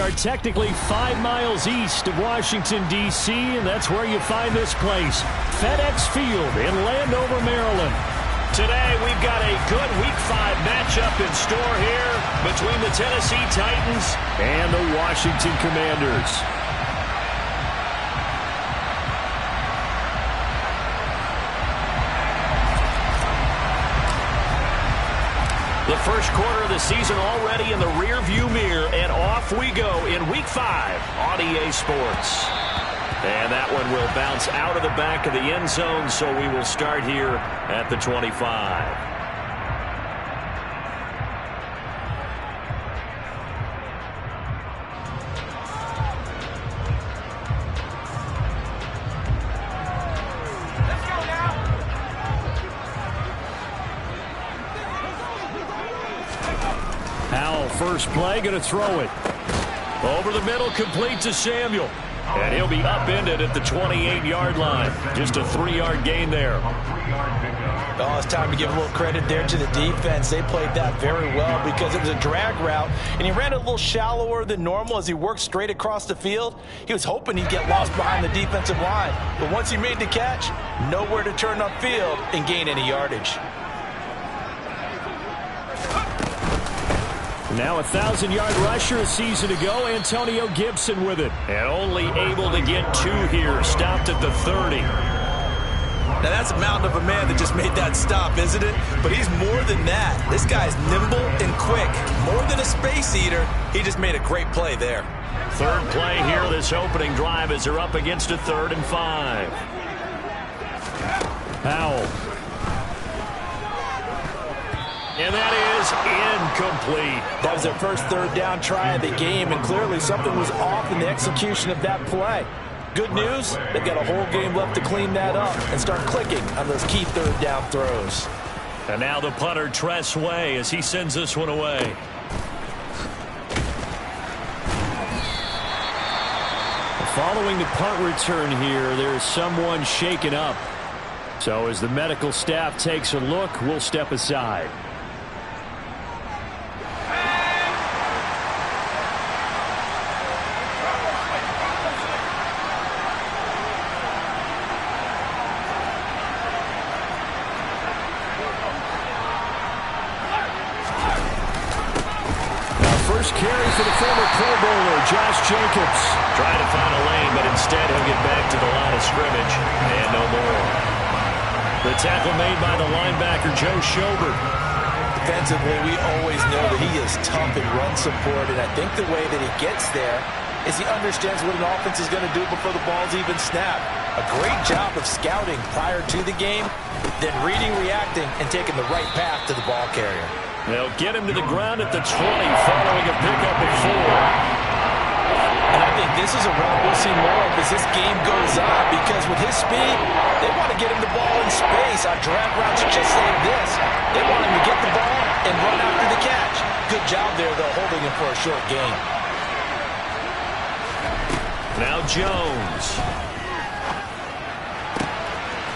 are technically 5 miles east of Washington, D.C., and that's where you find this place, FedEx Field in Landover, Maryland. Today, we've got a good Week 5 matchup in store here between the Tennessee Titans and the Washington Commanders. The first quarter of the season already in the rearview mirror, and off we go in Week 5 on EA Sports. And that one will bounce out of the back of the end zone, so we will start here at the 25. First play, going to throw it. Over the middle, complete to Samuel. And he'll be upended at the 28-yard line. Just a 3-yard gain there. Oh, it's time to give a little credit there to the defense. They played that very well because it was a drag route, and he ran a little shallower than normal as he worked straight across the field. He was hoping he'd get lost behind the defensive line. But once he made the catch, nowhere to turn upfield and gain any yardage. Now a 1,000-yard rusher a season ago, Antonio Gibson with it. And only able to get 2 here, stopped at the 30. Now that's a mountain of a man that just made that stop, isn't it? But he's more than that. This guy's nimble and quick. More than a space eater, he just made a great play there. Third play here, this opening drive as they're up against a 3rd and 5. Powell. And that is incomplete. That was their first 3rd down try of the game, and clearly something was off in the execution of that play. Good news, they've got a whole game left to clean that up and start clicking on those key 3rd down throws. And now the punter, Tress Way, as he sends this one away. Following the punt return here, there's someone shaken up. So as the medical staff takes a look, we'll step aside. First carry for the former Pro Bowler, Josh Jacobs. Trying to find a lane, but instead he'll get back to the line of scrimmage. And no more. The tackle made by the linebacker, Joe Schobert. Defensively, we always know that he is tough in run support, and I think the way that he gets there is he understands what an offense is going to do before the ball's even snapped. A great job of scouting prior to the game, then reading, reacting, and taking the right path to the ball carrier. They'll get him to the ground at the 20 following a pickup of 4. And I think this is a route we'll see more of as this game goes on, because with his speed, they want to get him the ball in space on drag routes just like this. They want him to get the ball and run after the catch. Good job there, though, holding him for a short gain. Now Jones.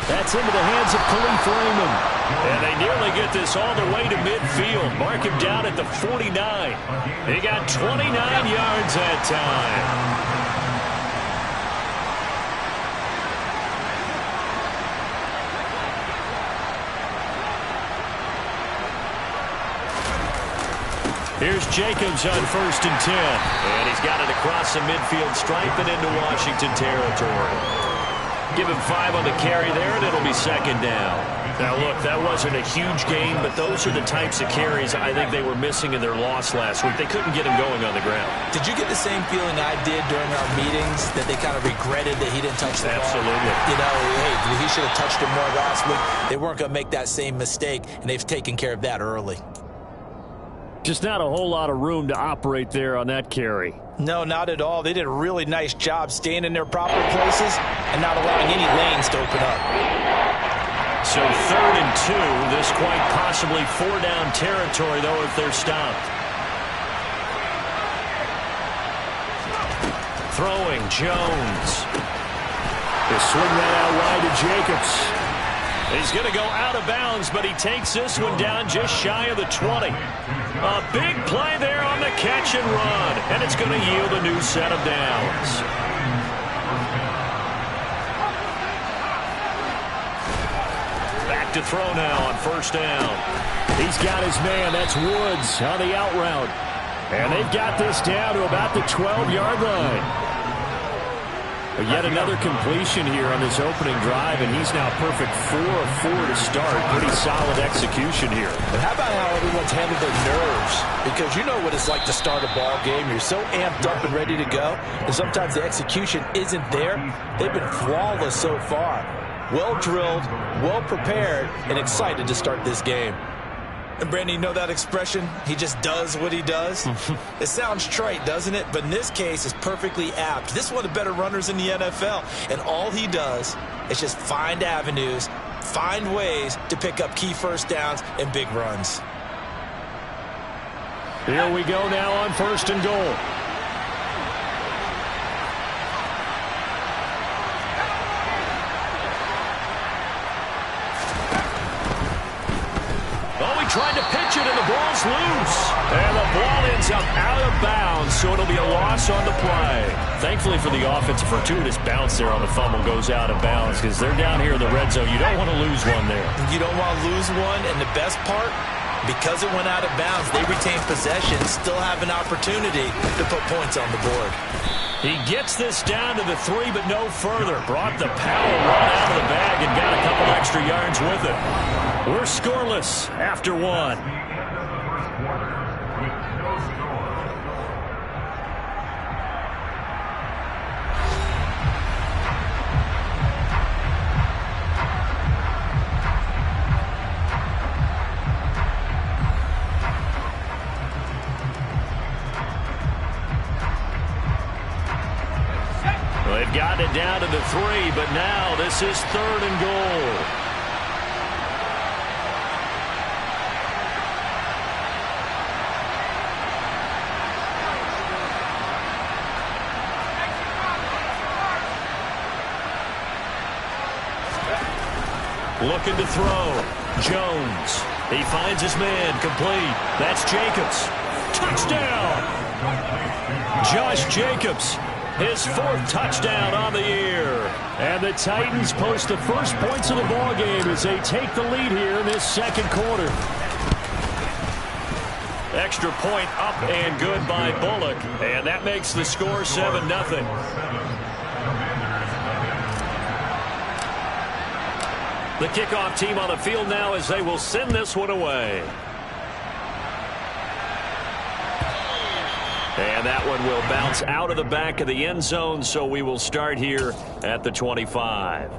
That's into the hands of Khalif Raymond. And they nearly get this all the way to midfield. Mark him down at the 49. He got 29 yards that time. Here's Jacobs on 1st and 10. And he's got it across the midfield stripe and into Washington territory. Give him 5 on the carry there, and it'll be 2nd down. Now, look, that wasn't a huge gain, but those are the types of carries I think they were missing in their loss last week. They couldn't get him going on the ground. Did you get the same feeling I did during our meetings, that they kind of regretted that he didn't touch the ball? Absolutely. You know, hey, he should have touched him more last week. They weren't going to make that same mistake, and they've taken care of that early. Just not a whole lot of room to operate there on that carry. No, not at all. They did a really nice job staying in their proper places and not allowing any lanes to open up. So 3rd and 2. This quite possibly 4-down territory, though, if they're stopped. Throwing, Jones. They swing that out wide to Jacobs. He's going to go out of bounds, but he takes this one down just shy of the 20. A big play there on the catch and run, and it's going to yield a new set of downs. Back to throw now on first down. He's got his man. That's Woods on the out route. And they've got this down to about the 12-yard line. But yet another completion here on this opening drive, and he's now perfect 4 of 4 to start. Pretty solid execution here. But how about how everyone's handled their nerves? Because you know what it's like to start a ball game. You're so amped up and ready to go, and sometimes the execution isn't there. They've been flawless so far. Well drilled, well prepared, and excited to start this game. And Brandon, you know that expression? He just does what he does? It sounds trite, doesn't it? But in this case, it's perfectly apt. This is one of the better runners in the NFL. And all he does is just find avenues, find ways to pick up key first downs and big runs. Here we go now on first and goal. Tried to pitch it, and the ball's loose. And the ball ends up out of bounds, so it'll be a loss on the play. Thankfully for the offense, a fortuitous bounce there on the fumble goes out of bounds because they're down here in the red zone. You don't want to lose one there. You don't want to lose one, and the best part, because it went out of bounds, they retain possession, still have an opportunity to put points on the board. He gets this down to the 3, but no further. Brought the power run out of the bag and got a couple extra yards with it. We're scoreless after 1. Well, they've gotten it down to the 3, but now this is 3rd and goal. Looking to throw. Jones. He finds his man. Complete. That's Jacobs. Touchdown! Josh Jacobs. His 4th touchdown on the year. And the Titans post the first points of the ballgame as they take the lead here in this second quarter. Extra point up and good by Bullock. And that makes the score 7-0. The kickoff team on the field now as they will send this one away. And that one will bounce out of the back of the end zone, so we will start here at the 25.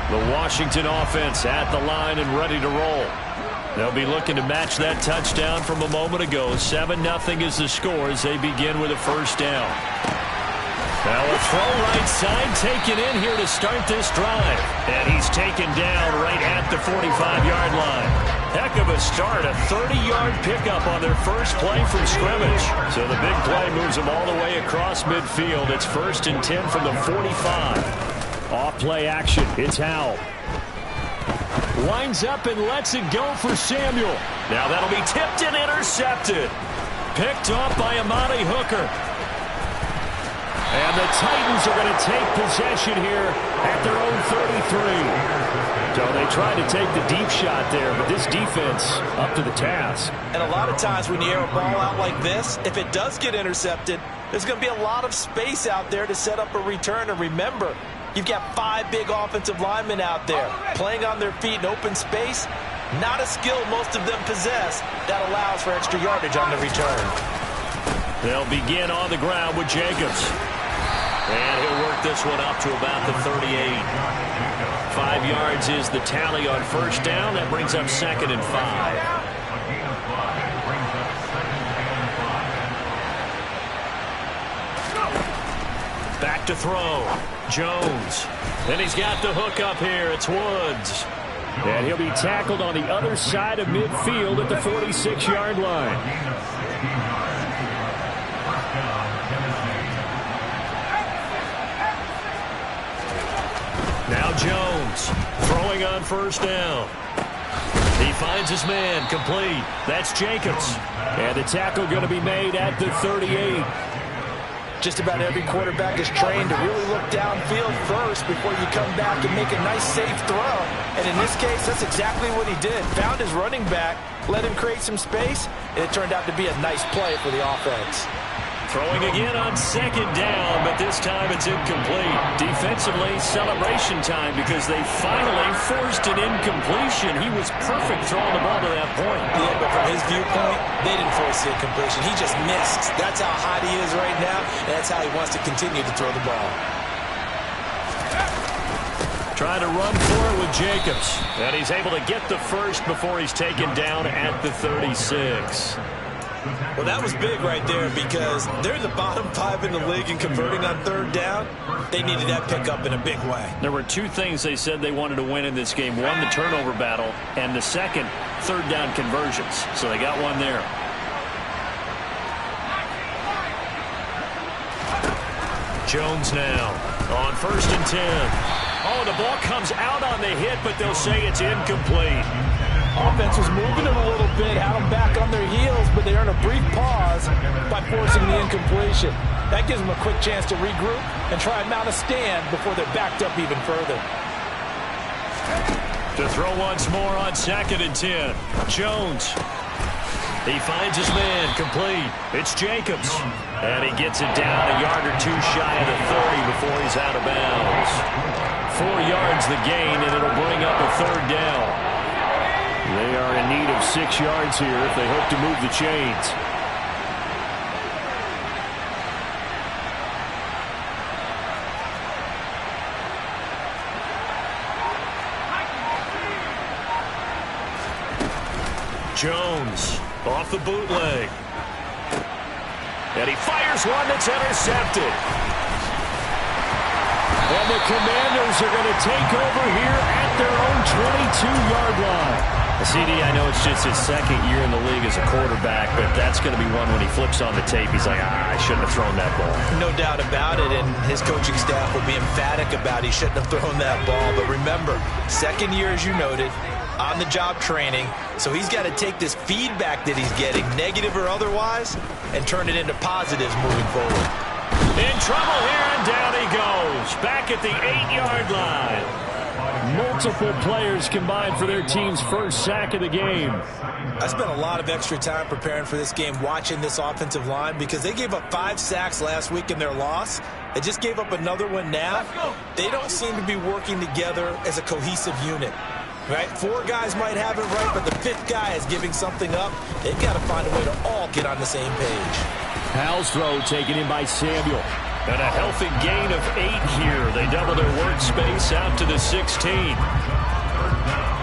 The Washington offense at the line and ready to roll. They'll be looking to match that touchdown from a moment ago. 7-0 is the score as they begin with a first down. Now a throw right side taken in here to start this drive. And he's taken down right at the 45-yard line. Heck of a start, a 30-yard pickup on their first play from scrimmage. So the big play moves them all the way across midfield. It's 1st and 10 from the 45. Off play action, it's Howell. Winds up and lets it go for Samuel. Now that'll be tipped and intercepted. Picked off by Amani Hooker. And the Titans are going to take possession here at their own 33. So they tried to take the deep shot there, but this defense up to the task. And a lot of times when you air a ball out like this, if it does get intercepted, there's going to be a lot of space out there to set up a return. And remember, you've got 5 big offensive linemen out there playing on their feet in open space. Not a skill most of them possess that allows for extra yardage on the return. They'll begin on the ground with Jacobs. And he'll work this one up to about the 38. 5 yards is the tally on first down. That brings up 2nd and 5. Back to throw. Jones. And he's got the hook up here. It's Woods. And he'll be tackled on the other side of midfield at the 46-yard line. Now Jones throwing on first down. He finds his man, complete. That's Jacobs. And the tackle going to be made at the 38. Just about every quarterback is trained to really look downfield first before you come back and make a nice, safe throw. And in this case, that's exactly what he did. Found his running back, let him create some space, and it turned out to be a nice play for the offense. Throwing again on second down, but this time it's incomplete. Defensively, celebration time because they finally forced an incompletion. He was perfect throwing the ball to that point. Yeah, but from his viewpoint, they didn't force the incompletion. He just missed. That's how hot he is right now, and that's how he wants to continue to throw the ball. Trying to run for it with Jacobs. And he's able to get the first before he's taken down at the 36. Well, that was big right there because they're in the bottom 5 in the league and converting on third down. They needed that pickup in a big way. There were two things they said they wanted to win in this game. One, the turnover battle, and the second, third down conversions. So they got one there. Jones now on 1st and 10. Oh, the ball comes out on the hit, but they'll say it's incomplete. Offense was moving them a little bit, had them back on their heels, but they earned a brief pause by forcing the incompletion. That gives them a quick chance to regroup and try and mount a stand before they're backed up even further. To throw once more on 2nd and 10. Jones. He finds his man, complete. It's Jacobs. And he gets it down a yard or two shy of the 30 before he's out of bounds. 4 yards the gain, and it'll bring up a third down. They are in need of 6 yards here if they hope to move the chains. Jones off the bootleg. And he fires one that's intercepted. And the Commanders are going to take over here at their own 22-yard line. CD, I know it's just his second year in the league as a quarterback, but that's going to be one when he flips on the tape. He's like, I shouldn't have thrown that ball. No doubt about it, and his coaching staff will be emphatic about he shouldn't have thrown that ball. But remember, second year, as you noted, on-the-job training, so he's got to take this feedback that he's getting, negative or otherwise, and turn it into positives moving forward. In trouble here, and down he goes. Back at the 8-yard line. Multiple players combined for their team's first sack of the game. I spent a lot of extra time preparing for this game watching this offensive line because they gave up 5 sacks last week in their loss. They just gave up another one now. They don't seem to be working together as a cohesive unit. Right? 4 guys might have it right, but the 5th guy is giving something up. They've got to find a way to all get on the same page. Howell's throw taken in by Samuel. And a healthy gain of 8 here. They double their workspace out to the 16.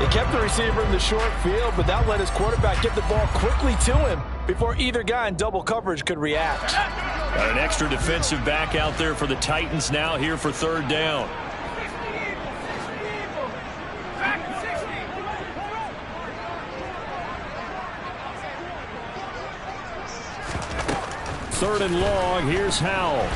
They kept the receiver in the short field, but that let his quarterback get the ball quickly to him before either guy in double coverage could react. Got an extra defensive back out there for the Titans now here for third down. Third and long. Here's Howell.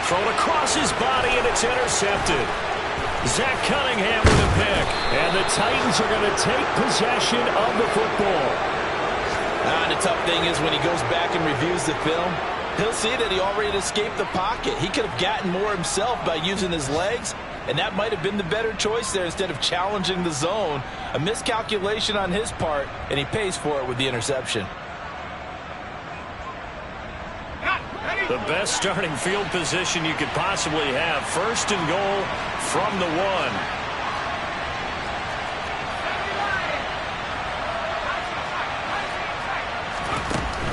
Thrown across his body, and it's intercepted. Zach Cunningham with a pick. And the Titans are going to take possession of the football. The tough thing is when he goes back and reviews the film, he'll see that he already escaped the pocket. He could have gotten more himself by using his legs, and that might have been the better choice there instead of challenging the zone. A miscalculation on his part, and he pays for it with the interception. The best starting field position you could possibly have. 1st and goal from the 1.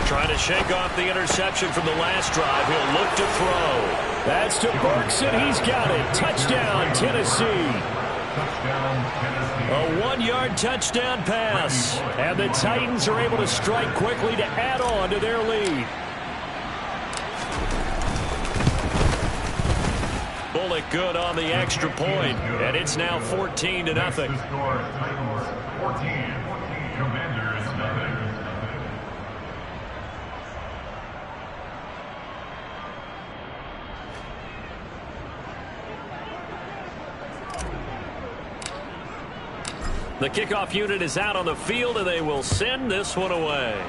Trying to shake off the interception from the last drive. He'll look to throw. That's to Burks, and he's got it. Touchdown, Tennessee. A 1-yard touchdown pass. And the Titans are able to strike quickly to add on to their lead. bullet good on the extra point, and it's now 14-0. The kickoff unit is out on the field, and they will send this one away.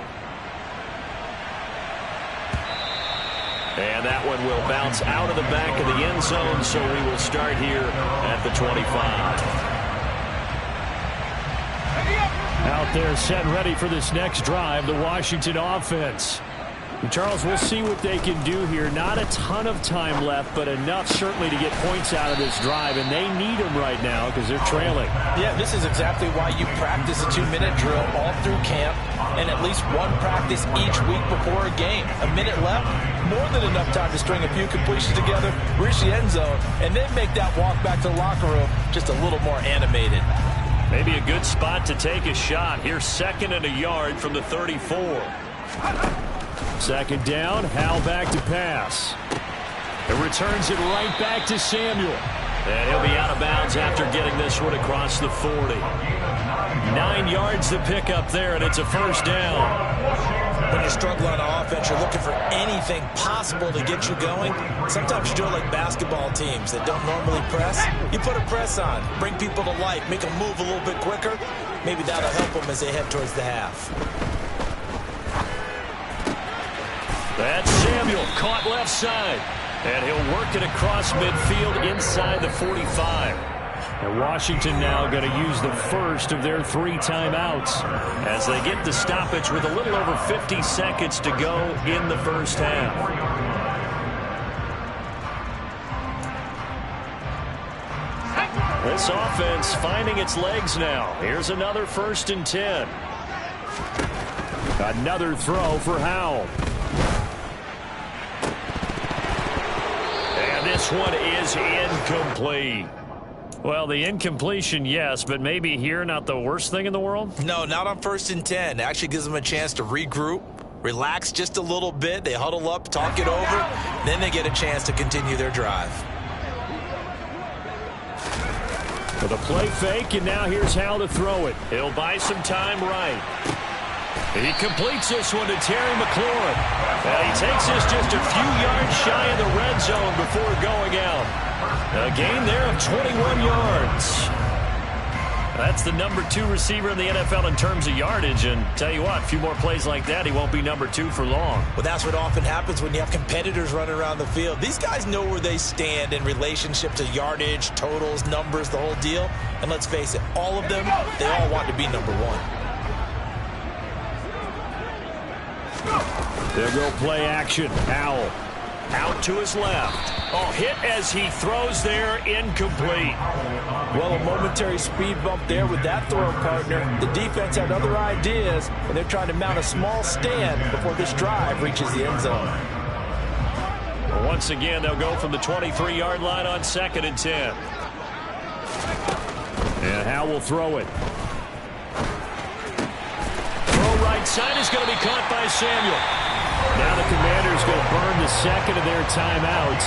And that one will bounce out of the back of the end zone, so we will start here at the 25. Out there set ready for this next drive, the Washington offense. And Charles, we'll see what they can do here. Not a ton of time left, but enough certainly to get points out of this drive, and they need them right now because they're trailing. Yeah, this is exactly why you practice a 2-minute drill all through camp and at least one practice each week before a game. A minute left, more than enough time to string a few completions together, reach the end zone, and then make that walk back to the locker room just a little more animated. Maybe a good spot to take a shot. Here's 2nd and a yard from the 34. 2nd down, Howell back to pass. It returns it right back to Samuel. And he'll be out of bounds after getting this one across the 40. 9 yards to pick up there, and it's a 1st down. When you struggle on offense, you're looking for anything possible to get you going. Sometimes you do it like basketball teams that don't normally press. You put a press on, bring people to life, make them move a little bit quicker. Maybe that'll help them as they head towards the half. That's Samuel, caught left side. And he'll work it across midfield inside the 45. And Washington now going to use the first of their 3 timeouts as they get the stoppage with a little over 50 seconds to go in the first half. This offense finding its legs now. Here's another 1st and 10. Another throw for Howell. This one is incomplete. Well, the incompletion, yes, but maybe here not the worst thing in the world? No, not on 1st and 10. Actually gives them a chance to regroup, relax just a little bit. They huddle up, talk it over, then they get a chance to continue their drive. With a play fake, and now here's Howell to throw it. He'll buy some time right. He completes this one to Terry McLaurin. And he takes this just a few yards shy of the red zone before going out. A gain there of 21 yards. That's the number 2 receiver in the NFL in terms of yardage. And tell you what, a few more plays like that, he won't be number 2 for long. Well, that's what often happens when you have competitors running around the field. These guys know where they stand in relationship to yardage, totals, numbers, the whole deal. And let's face it, all of them, they all want to be number 1. They'll go play action. Howell out to his left. Oh, hit as he throws there, incomplete. Well, a momentary speed bump there with that throw partner. The defense had other ideas, and they're trying to mount a small stand before this drive reaches the end zone. Well, once again, they'll go from the 23-yard line on 2nd and 10. And Howell will throw it. Right side is going to be caught by Samuel. Now the Commanders going to burn the 2nd of their timeouts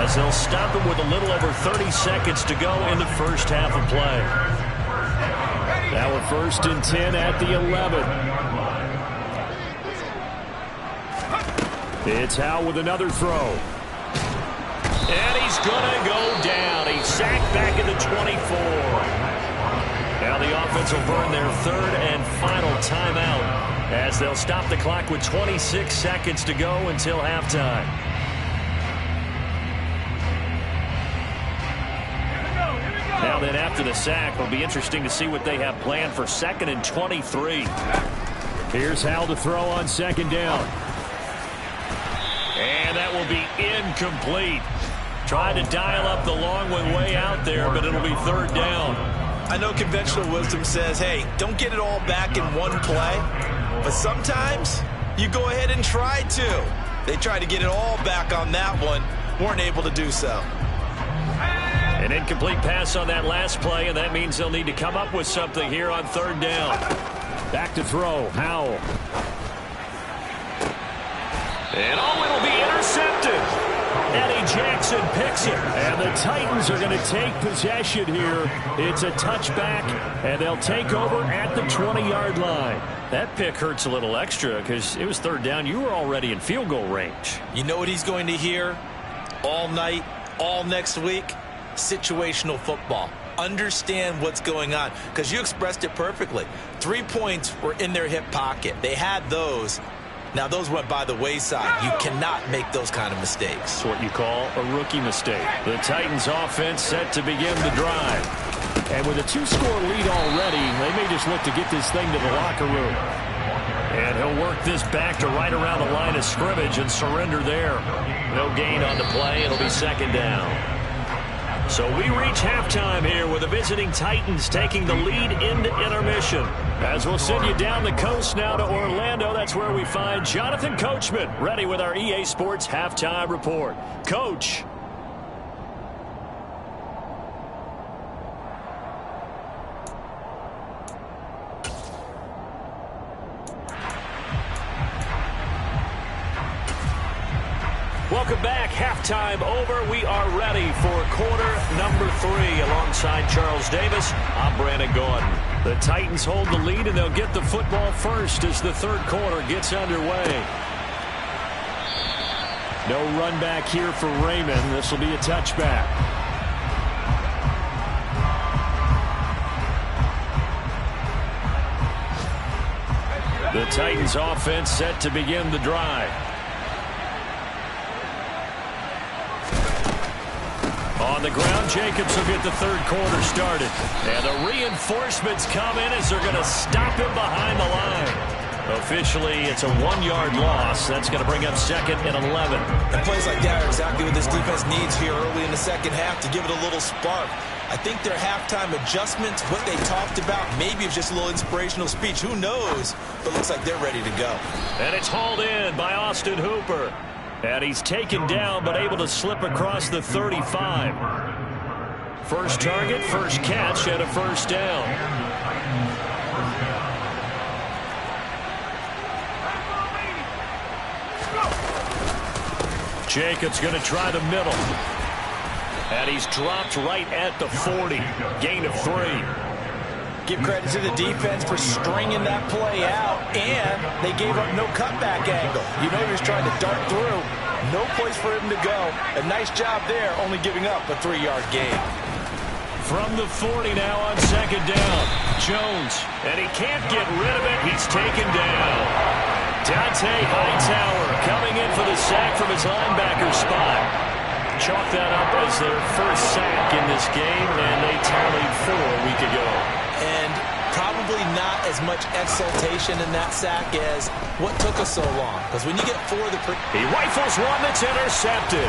as they'll stop him with a little over 30 seconds to go in the first half of play. Now a 1st and 10 at the 11. It's Howell with another throw. And he's going to go down. He's sacked back at the 24. Now the offense will burn their 3rd and final timeout as they'll stop the clock with 26 seconds to go until halftime. Now then, after the sack, it'll be interesting to see what they have planned for 2nd and 23. Here's Howell to throw on 2nd down. And that will be incomplete. Tried to dial up the long one way out there, but it'll be 3rd down. I know conventional wisdom says, hey, don't get it all back in one play. But sometimes you go ahead and try to. They tried to get it all back on that one. Weren't able to do so. An incomplete pass on that last play, and that means they'll need to come up with something here on 3rd down. Back to throw, Howell. And it'll be intercepted. Eddie Jackson picks it. And the Titans are going to take possession here. It's a touchback, and they'll take over at the 20-yard line. That pick hurts a little extra because it was third down. You were already in field goal range. You know what he's going to hear all night, all next week? Situational football. Understand what's going on, because you expressed it perfectly. 3 points were in their hip pocket. They had those. Now, those went by the wayside. You cannot make those kind of mistakes. That's what you call a rookie mistake. The Titans offense set to begin the drive. And with a 2-score lead already, they may just look to get this thing to the locker room. And he'll work this back to right around the line of scrimmage and surrender there. No gain on the play. It'll be second down. So we reach halftime here with the visiting Titans taking the lead into intermission. As we'll send you down the coast now to Orlando, that's where we find Jonathan Coachman ready with our EA Sports Halftime Report. Coach. Welcome back. Halftime over. We are ready for quarter number 3. Alongside Charles Davis, I'm Brandon Gordon. The Titans hold the lead, and they'll get the football first as the third quarter gets underway. No run back here for Raymond. This will be a touchback. The Titans offense set to begin the drive. On the ground, Jacobs will get the third quarter started. And the reinforcements come in as they're going to stop him behind the line. Officially, it's a 1-yard loss. That's going to bring up second and 11. And plays like that are exactly what this defense needs here early in the second half to give it a little spark. I think their halftime adjustments, what they talked about, maybe it's just a little inspirational speech. Who knows? But it looks like they're ready to go. And it's hauled in by Austin Hooper. And he's taken down, but able to slip across the 35. First target, first catch, and a first down. Jacobs going to try the middle. And he's dropped right at the 40. Gain of 3. Give credit to the defense for stringing that play out, and they gave up no cutback angle. You know he was trying to dart through. No place for him to go. A nice job there, only giving up a 3-yard gain. From the 40 now on second down. Jones, and he can't get rid of it. He's taken down. Dante Hightower coming in for the sack from his linebacker spot. Chalk that up as their first sack in this game, and they tallied 4 a week ago. And probably not as much exultation in that sack as what took us so long. Because when you get 4 he rifles one that's intercepted.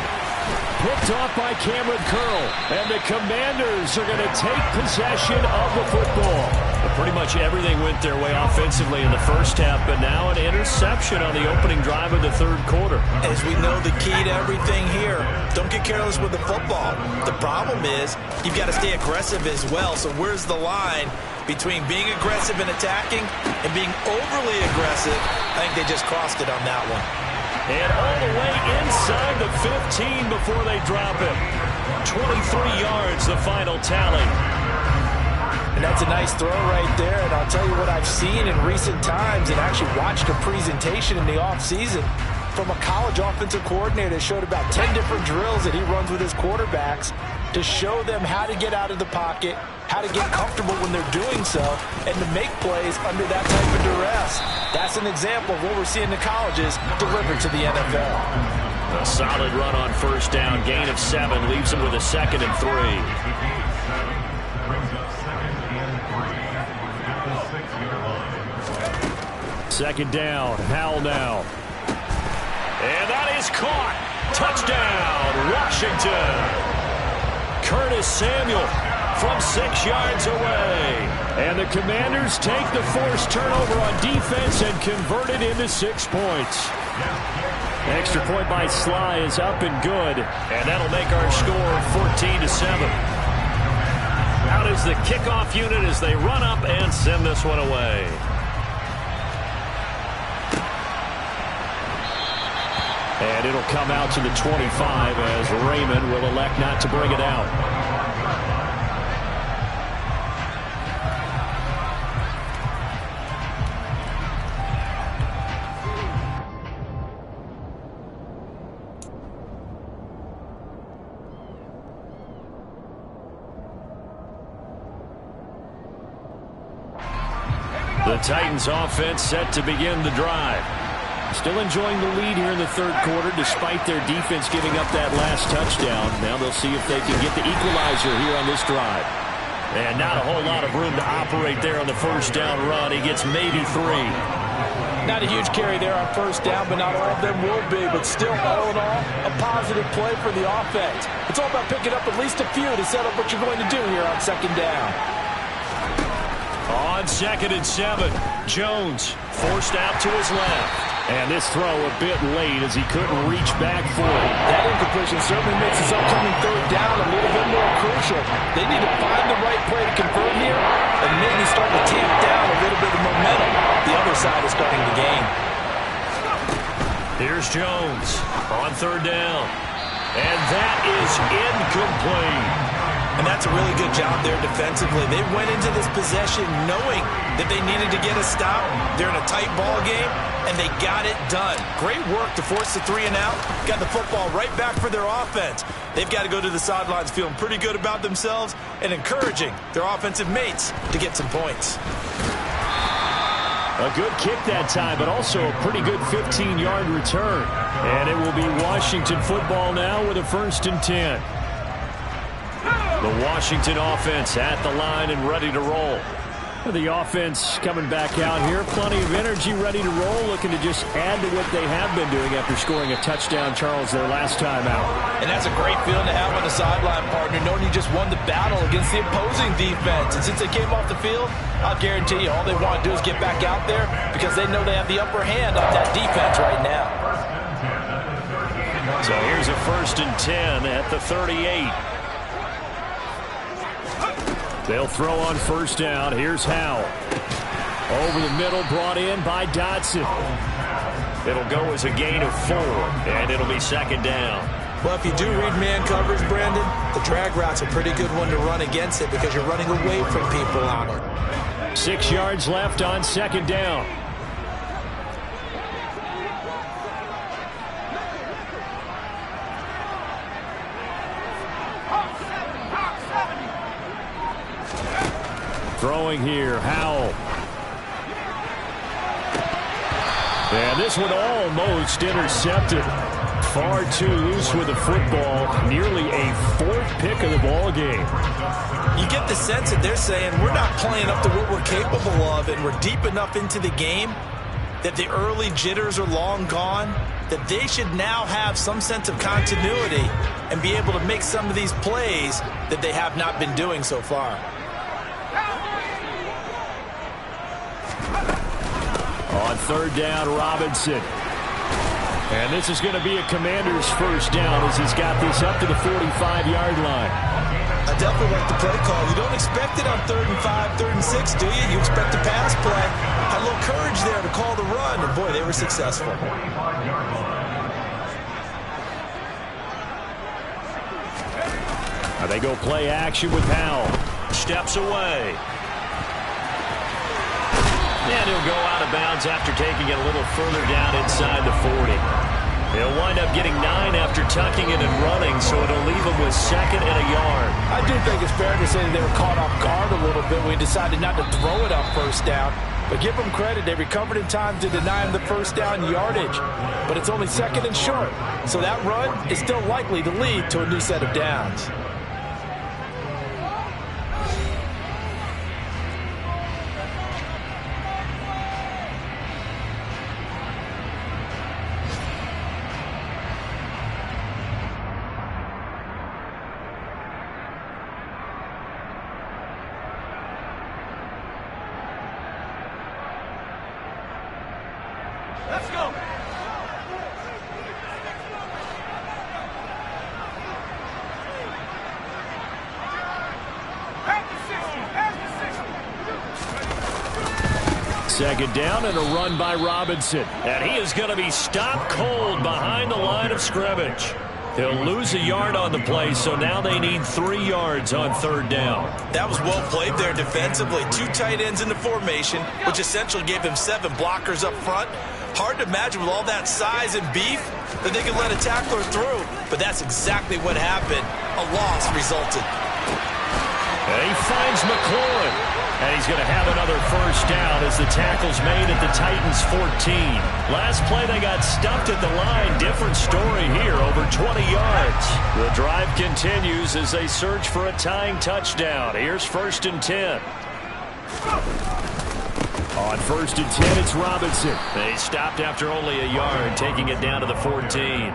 Picked off by Cameron Curl. And the Commanders are going to take possession of the football. But pretty much everything went their way offensively in the first half, but now an interception on the opening drive of the third quarter. As we know, the key to everything here, don't get careless with the football. The problem is you've got to stay aggressive as well. So where's the line between being aggressive and attacking and being overly aggressive? I think they just crossed it on that one. And all the way inside the 15 before they drop him. 23 yards, the final tally. And that's a nice throw right there. And I'll tell you what I've seen in recent times and actually watched a presentation in the offseason from a college offensive coordinator that showed about 10 different drills that he runs with his quarterbacks to show them how to get out of the pocket, how to get comfortable when they're doing so, and to make plays under that type of duress. That's an example of what we're seeing the colleges deliver to the NFL. A solid run on first down, gain of 7, leaves them with a second and 3. Second down, Howell now. And that is caught. Touchdown, Washington. Curtis Samuel from 6 yards away. And the Commanders take the forced turnover on defense and convert it into 6 points. Extra point by Sly is up and good. And that'll make our score 14-7. Out is the kickoff unit as they run up and send this one away. And it'll come out to the 25 as Raymond will elect not to bring it out. The Titans offense set to begin the drive. Still enjoying the lead here in the third quarter despite their defense giving up that last touchdown. Now they'll see if they can get the equalizer here on this drive. And not a whole lot of room to operate there on the first down run. He gets maybe 3. Not a huge carry there on first down, but not all of them will be. But still, all in all, a positive play for the offense. It's all about picking up at least a few to set up what you're going to do here on second down. On 2nd and 7, Jones forced out to his left. And this throw a bit late as he couldn't reach back for it. That incompletion certainly makes his upcoming third down a little bit more crucial. They need to find the right play to convert here and maybe start to tamp down a little bit of momentum. The other side is starting the game. Here's Jones on 3rd down. And that is incomplete. And that's a really good job there defensively. They went into this possession knowing that they needed to get a stop. They're in a tight ball game, and they got it done. Great work to force the 3 and out. Got the football right back for their offense. They've got to go to the sidelines feeling pretty good about themselves and encouraging their offensive mates to get some points. A good kick that time, but also a pretty good 15-yard return. And it will be Washington football now with a 1st and 10. The Washington offense at the line and ready to roll. The offense coming back out here. Plenty of energy, ready to roll, looking to just add to what they have been doing after scoring a touchdown, Charles, their last time out. And that's a great feeling to have on the sideline, partner, knowing you just won the battle against the opposing defense. And since they came off the field, I'll guarantee you all they want to do is get back out there because they know they have the upper hand on that defense right now. So here's a 1st and 10 at the 38. They'll throw on 1st down. Here's Howell. Over the middle, brought in by Dotson. It'll go as a gain of 4, and it'll be 2nd down. Well, if you do read man coverage, Brandon, the drag route's a pretty good one to run against it because you're running away from people on it. 6 yards left on 2nd down. Throwing here, Howell. And this one almost intercepted. Far too loose with the football. Nearly a 4th pick of the ball game. You get the sense that they're saying we're not playing up to what we're capable of, and we're deep enough into the game that the early jitters are long gone, that they should now have some sense of continuity and be able to make some of these plays that they have not been doing so far. On 3rd down, Robinson. And this is going to be a Commander's 1st down as he's got this up to the 45-yard line. I definitely like the play call. You don't expect it on 3rd and 5, 3rd and 6, do you? You expect a pass play. Had a little courage there to call the run, and boy, they were successful. Now they go play action with Howell. Steps away. And he'll go out of bounds after taking it a little further down inside the 40. He'll wind up getting 9 after tucking it and running, so it'll leave him with 2nd and a yard. I do think it's fair to say that they were caught off guard a little bit when we decided not to throw it on 1st down. But give them credit, they recovered in time to deny him the 1st down yardage. But it's only 2nd and short, so that run is still likely to lead to a new set of downs. Let's go. second down and a run by Robinson. And he is going to be stopped cold behind the line of scrimmage. He'll lose a yard on the play, so now they need 3 yards on third down. That was well played there defensively. 2 tight ends in the formation, which essentially gave him 7 blockers up front. Hard to imagine with all that size and beef that they could let a tackler through, but that's exactly what happened. A loss resulted. And he finds McLaurin, and he's going to have another first down as the tackle's made at the Titans' 14. Last play they got stuffed at the line. Different story here, over 20 yards. The drive continues as they search for a tying touchdown. Here's 1st and 10. On 1st and 10, it's Robinson. They stopped after only a yard, taking it down to the 14.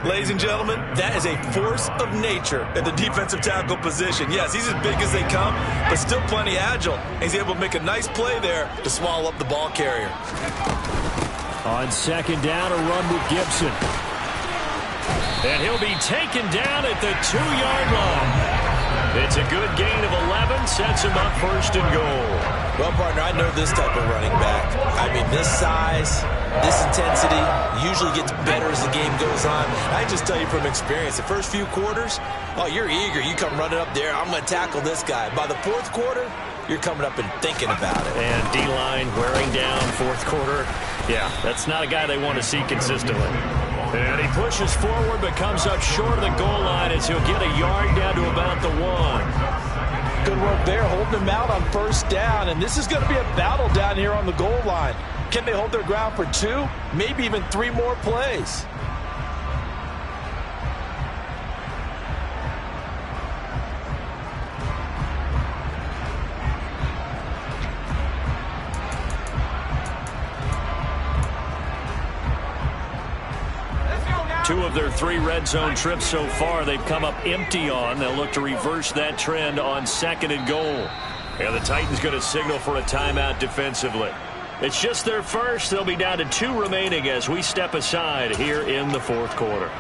Ladies and gentlemen, that is a force of nature at the defensive tackle position. Yes, he's as big as they come, but still plenty agile. He's able to make a nice play there to swallow up the ball carrier. On 2nd down, a run with Gibson. And he'll be taken down at the 2-yard line. It's a good gain of 11, sets him up 1st and goal. Well, partner, I know this type of running back. I mean, this size, this intensity usually gets better as the game goes on. I just tell you from experience, the first few quarters, oh, you're eager. You come running up there, I'm going to tackle this guy. By the 4th quarter, you're coming up and thinking about it. And D-line wearing down 4th quarter. Yeah, that's not a guy they want to see consistently. And he pushes forward but comes up short of the goal line as he'll get a yard down to about the 1. Good work there, holding him out on 1st down. And this is going to be a battle down here on the goal line. Can they hold their ground for 2, maybe even 3 more plays? Two of their 3 red zone trips so far they've come up empty on. They'll look to reverse that trend on 2nd and goal. And the Titans going to signal for a timeout defensively. It's just their first. They'll be down to 2 remaining as we step aside here in the 4th quarter.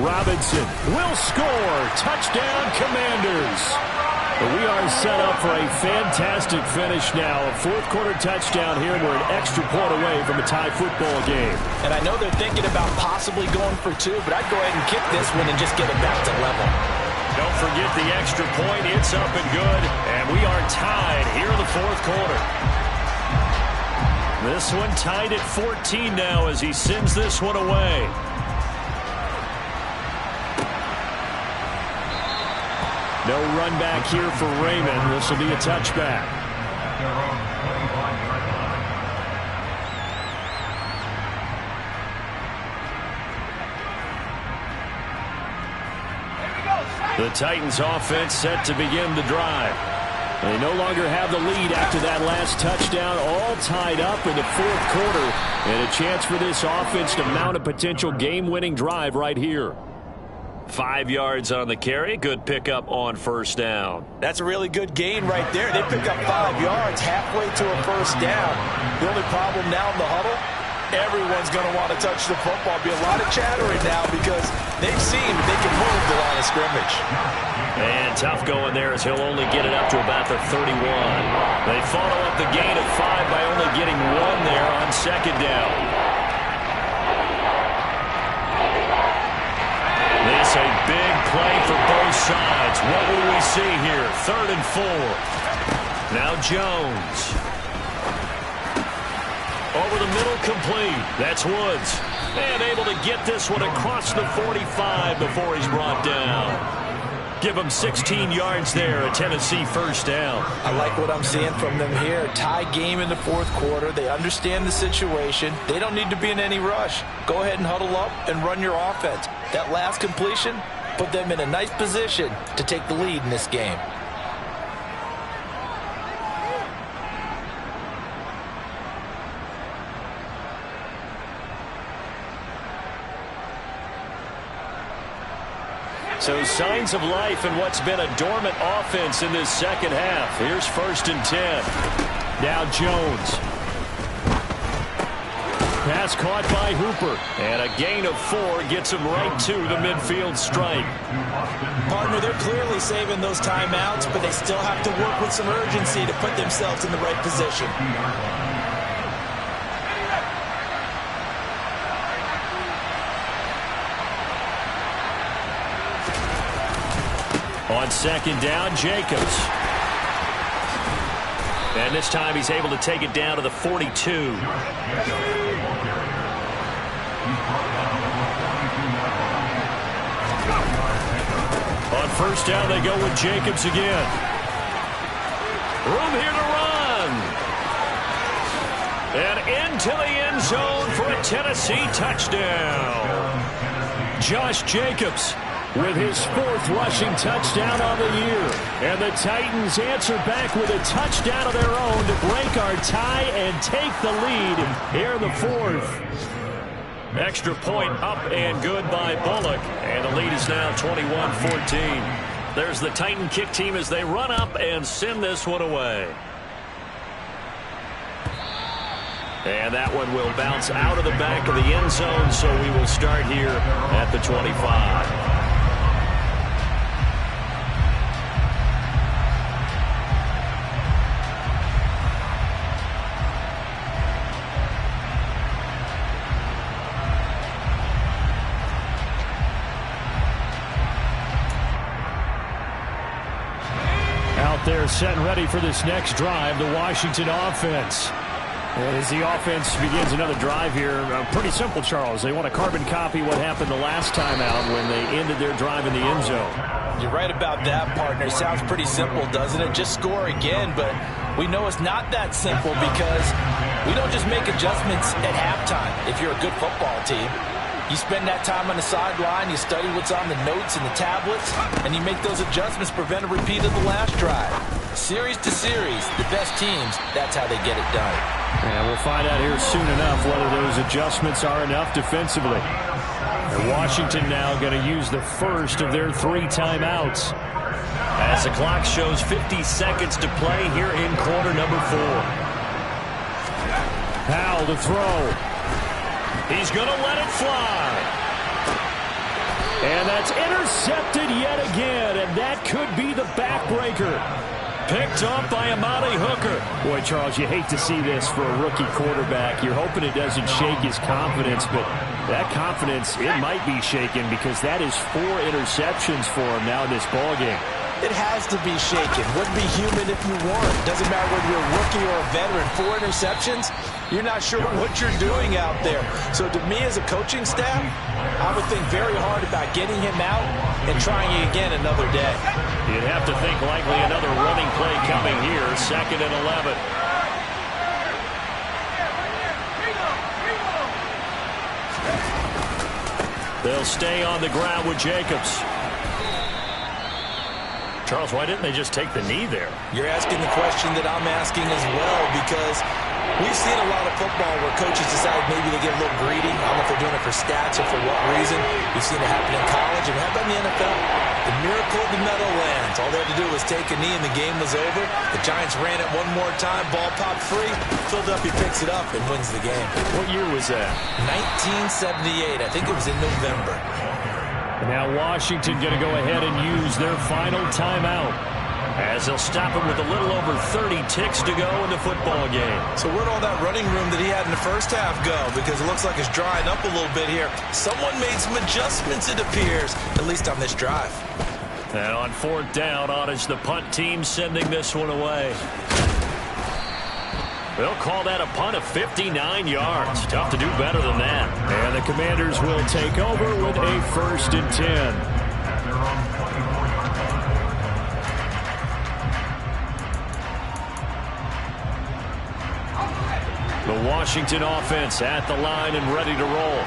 Robinson will score. Touchdown, Commanders. We are set up for a fantastic finish now. A 4th quarter touchdown here. We're an extra point away from a tie football game. And I know they're thinking about possibly going for 2, but I'd go ahead and kick this one and just get it back to level. Don't forget the extra point. It's up and good. And we are tied here in the 4th quarter. This one tied at 14 now as he sends this one away. No run back here for Raymond. This will be a touchback. The Titans offense set to begin the drive. They no longer have the lead after that last touchdown. All tied up in the 4th quarter. And a chance for this offense to mount a potential game-winning drive right here. 5 yards on the carry. Good pickup on 1st down. That's a really good gain right there. They pick up 5 yards halfway to a 1st down. The only problem now in the huddle, everyone's going to want to touch the football. Be a lot of chattering now because they've seen that they can move the line of scrimmage. And tough going there as he'll only get it up to about the 31. They follow up the gain of 5 by only getting 1 there on 2nd down. This a big play for both sides. What will we see here? 3rd and 4. Now Jones. Over the middle, complete. That's Woods. And able to get this one across the 45 before he's brought down. Give him 16 yards there, a Tennessee 1st down. I like what I'm seeing from them here. Tie game in the 4th quarter. They understand the situation. They don't need to be in any rush. Go ahead and huddle up and run your offense. That last completion put them in a nice position to take the lead in this game. So signs of life in what's been a dormant offense in this second half. Here's 1st and 10. Now Jones. Pass caught by Hooper. And a gain of 4 gets him right to the midfield stripe. Partner, they're clearly saving those timeouts, but they still have to work with some urgency to put themselves in the right position. On 2nd down, Jacobs. And this time he's able to take it down to the 42. On 1st down, they go with Jacobs again. Room here to run. And into the end zone for a Tennessee touchdown. Josh Jacobs with his 4th rushing touchdown on the year. And the Titans answer back with a touchdown of their own to break our tie and take the lead here in the 4th. Extra point up and good by Bullock. And the lead is now 21-14. There's the Titan kick team as they run up and send this one away. And that one will bounce out of the back of the end zone, so we will start here at the 25. They're set and ready for this next drive, the Washington offense. And as the offense begins another drive here, pretty simple, Charles. They want to carbon copy what happened the last time out when they ended their drive in the end zone. You're right about that, partner. Sounds pretty simple, doesn't it? Just score again, but we know it's not that simple because we don't just make adjustments at halftime if you're a good football team. You spend that time on the sideline, you study what's on the notes and the tablets, and you make those adjustments, prevent a repeat of the last drive. Series to series, the best teams, that's how they get it done. And we'll find out here soon enough whether those adjustments are enough defensively. And Washington now going to use the first of their 3 timeouts. As the clock shows 50 seconds to play here in quarter number 4. Powell to throw. He's going to let it fly. And that's intercepted yet again, and that could be the backbreaker. Picked up by Amani Hooker. Boy, Charles, you hate to see this for a rookie quarterback. You're hoping it doesn't shake his confidence, but that confidence, it might be shaken because that is 4 interceptions for him now in this ballgame. It has to be shaken. Wouldn't be human if you weren't. Doesn't matter whether you're a rookie or a veteran. 4 interceptions, you're not sure what you're doing out there. So to me as a coaching staff, I would think very hard about getting him out and trying it again another day. You'd have to think likely another running play coming here. 2nd and 11. They'll stay on the ground with Jacobs. Charles, why didn't they just take the knee there? You're asking the question that I'm asking as well, because we've seen a lot of football where coaches decide maybe they get a little greedy. I don't know if they're doing it for stats or for what reason. We've seen it happen in college, and how about in the NFL? The miracle of the Meadowlands. All they had to do was take a knee, and the game was over. The Giants ran it one more time. Ball popped free. Philadelphia picks it up and wins the game. What year was that? 1978. I think it was in November. Now Washington going to go ahead and use their final timeout as they'll stop him with a little over 30 ticks to go in the football game. So where'd all that running room that he had in the first half go? Because it looks like it's drying up a little bit here. Someone made some adjustments, it appears, at least on this drive. And on 4th down, on is the punt team sending this one away. They'll call that a punt of 59 yards. Tough to do better than that. And the Commanders will take over with a 1st and 10. The Washington offense at the line and ready to roll.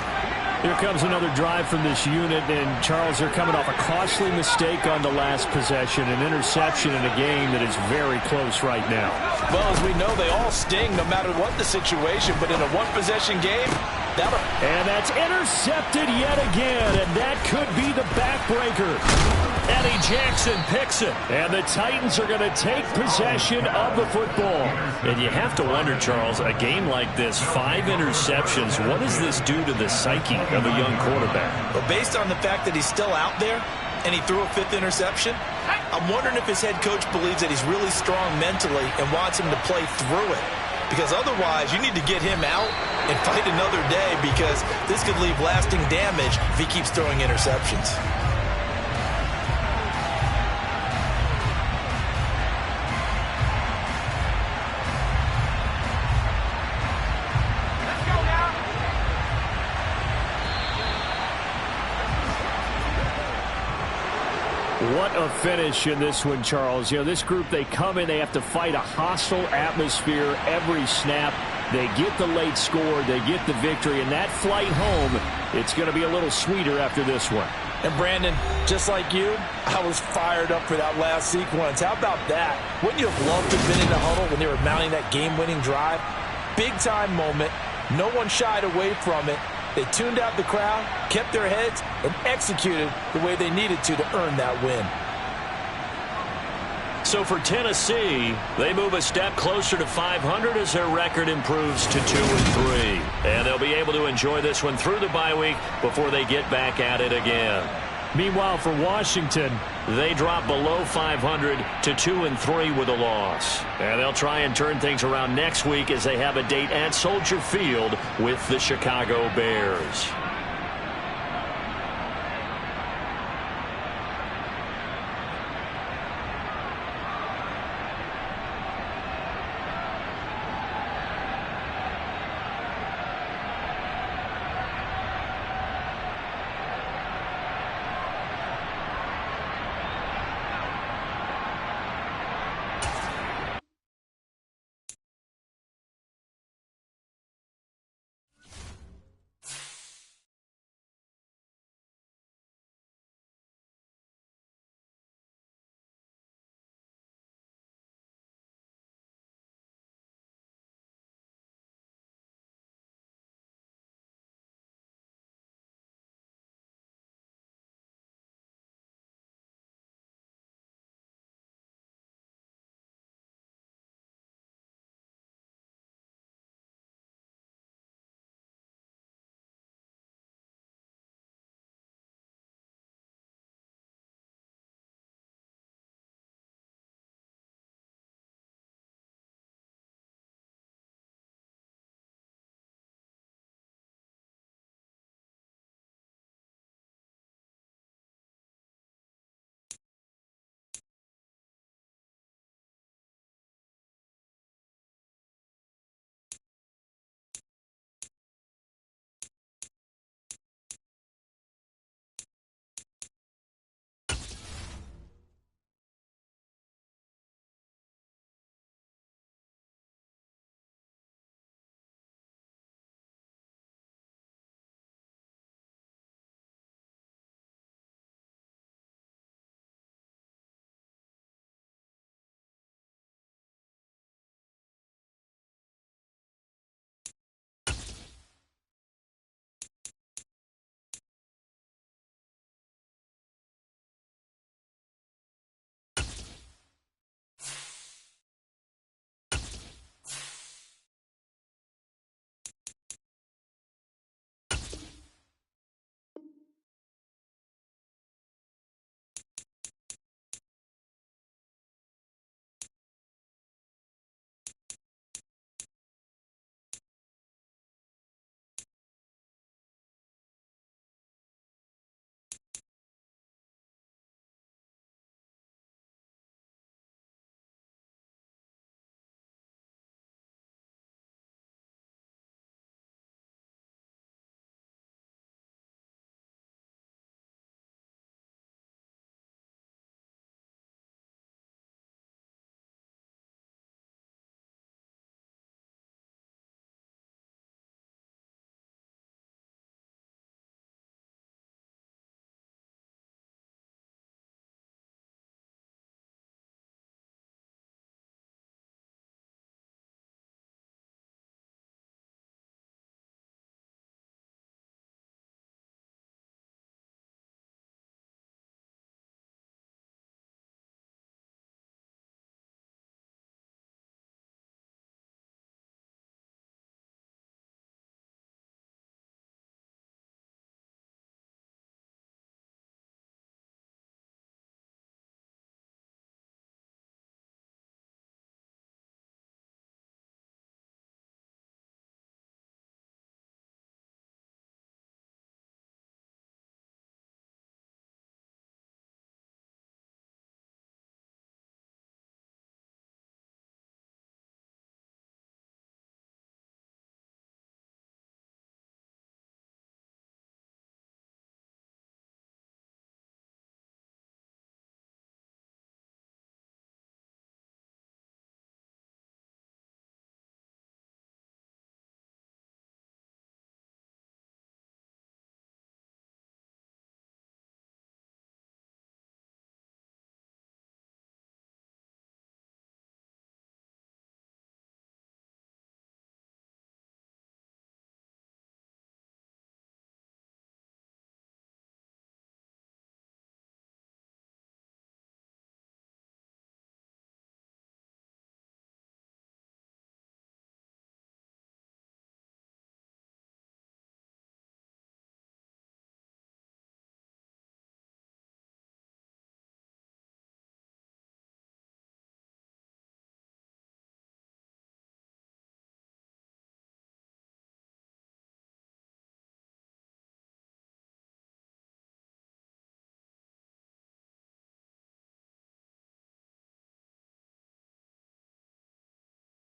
Here comes another drive from this unit, and Charles, they're coming off a costly mistake on the last possession, an interception in a game that is very close right now. Well, as we know, they all sting no matter what the situation, but in a one-possession game, and that's intercepted yet again, and that could be the backbreaker. Eddie Jackson picks it. And the Titans are going to take possession of the football. And you have to wonder, Charles, a game like this, 5 interceptions, what does this do to the psyche of a young quarterback? Well, based on the fact that he's still out there and he threw a 5th interception, I'm wondering if his head coach believes that he's really strong mentally and wants him to play through it. Because otherwise, you need to get him out and fight another day, because this could leave lasting damage if he keeps throwing interceptions. What a finish in this one, Charles. You know, this group, they come in, they have to fight a hostile atmosphere every snap. They get the late score, they get the victory, and that flight home, it's going to be a little sweeter after this one. And Brandon, just like you, I was fired up for that last sequence. How about that? Wouldn't you have loved to have been in the huddle when they were mounting that game-winning drive? Big-time moment. No one shied away from it. They tuned out the crowd, kept their heads, and executed the way they needed to earn that win. So for Tennessee, they move a step closer to 500 as their record improves to 2-3. And they'll be able to enjoy this one through the bye week before they get back at it again. Meanwhile, for Washington, they drop below 500 to 2-3 with a loss. And they'll try and turn things around next week as they have a date at Soldier Field with the Chicago Bears.